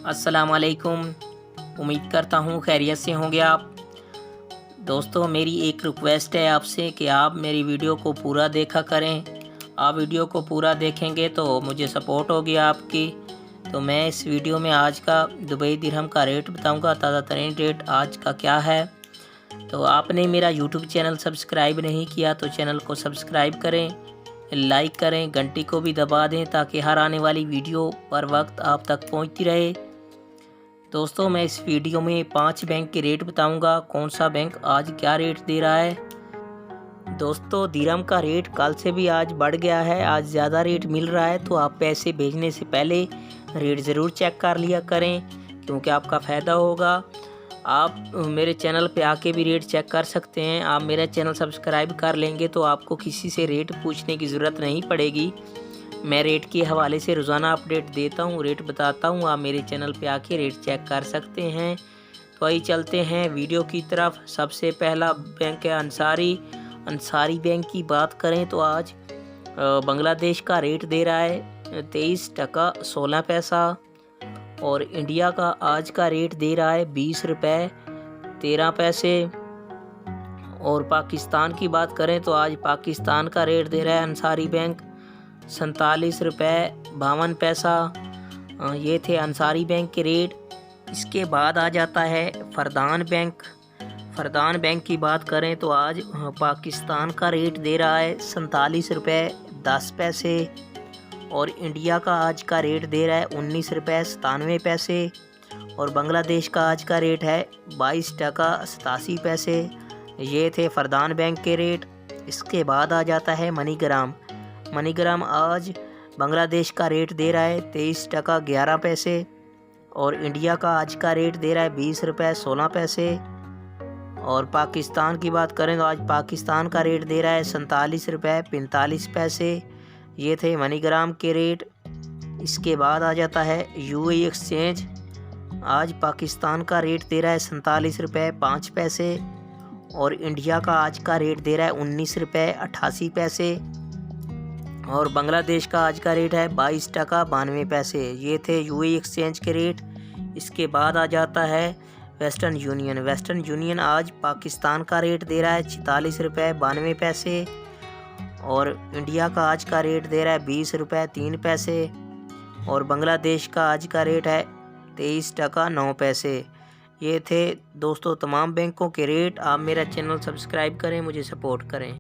अस्सलामुअलैकुम। उम्मीद करता हूँ खैरियत से होंगे आप। दोस्तों, मेरी एक रिक्वेस्ट है आपसे कि आप मेरी वीडियो को पूरा देखा करें। आप वीडियो को पूरा देखेंगे तो मुझे सपोर्ट होगी आपकी। तो मैं इस वीडियो में आज का दुबई दिरहम का रेट बताऊंगा। ताज़ा तरीन रेट आज का क्या है। तो आपने मेरा यूट्यूब चैनल सब्सक्राइब नहीं किया तो चैनल को सब्सक्राइब करें, लाइक करें, घंटी को भी दबा दें ताकि हर आने वाली वीडियो पर वक्त आप तक पहुंचती रहे। दोस्तों, मैं इस वीडियो में 5 बैंक के रेट बताऊंगा। कौन सा बैंक आज क्या रेट दे रहा है। दोस्तों, दिरहम का रेट कल से भी आज बढ़ गया है। आज ज़्यादा रेट मिल रहा है, तो आप पैसे भेजने से पहले रेट ज़रूर चेक कर लिया करें, क्योंकि आपका फ़ायदा होगा। आप मेरे चैनल पे आके भी रेट चेक कर सकते हैं। आप मेरा चैनल सब्सक्राइब कर लेंगे तो आपको किसी से रेट पूछने की ज़रूरत नहीं पड़ेगी। मैं रेट के हवाले से रोज़ाना अपडेट देता हूँ, रेट बताता हूँ। आप मेरे चैनल पे आके रेट चेक कर सकते हैं। तो आइए चलते हैं वीडियो की तरफ। सबसे पहला बैंक है अंसारी बैंक की बात करें तो आज बांग्लादेश का रेट दे रहा है 23 टका 16 पैसा। और इंडिया का आज का रेट दे रहा है 20 रुपये 13 पैसे। और पाकिस्तान की बात करें तो आज पाकिस्तान का रेट दे रहा है अंसारी बैंक 47 रुपये 52 पैसा। ये थे अंसारी बैंक के रेट। इसके बाद आ जाता है फरदान बैंक। फरदान बैंक की बात करें तो आज पाकिस्तान का रेट दे रहा है 47 रुपये 10 पैसे। और इंडिया का आज का रेट दे रहा है 19 रुपये 97 पैसे। और बांग्लादेश का आज का रेट है 22 टका 87 पैसे। ये थे फरदान बैंक के रेट। इसके बाद आ जाता है मनीग्राम आज बांग्लादेश का रेट दे रहा है 23 टका 11 पैसे। और इंडिया का आज का रेट दे रहा है 20 रुपये 16 पैसे। और पाकिस्तान की बात करें तो आज पाकिस्तान का रेट दे रहा है 47 रुपये 45 पैसे। ये थे मनीग्राम के रेट। इसके बाद आ जाता है यूएई एक्सचेंज। आज पाकिस्तान का रेट दे रहा है 47 रुपये 5 पैसे। और इंडिया का आज का रेट दे रहा है 19 रुपये 88 पैसे। और बांग्लादेश का आज का रेट है 22 टका 92 पैसे। ये थे यूएई एक्सचेंज के रेट। इसके बाद आ जाता है वेस्टर्न यूनियन आज पाकिस्तान का रेट दे रहा है 46 रुपये 92 पैसे। और इंडिया का आज का रेट दे रहा है 20 रुपये 3 पैसे। और बांग्लादेश का आज का रेट है 23 टका 9 पैसे। ये थे दोस्तों तमाम बैंकों के रेट। आप मेरा चैनल सब्सक्राइब करें, मुझे सपोर्ट करें।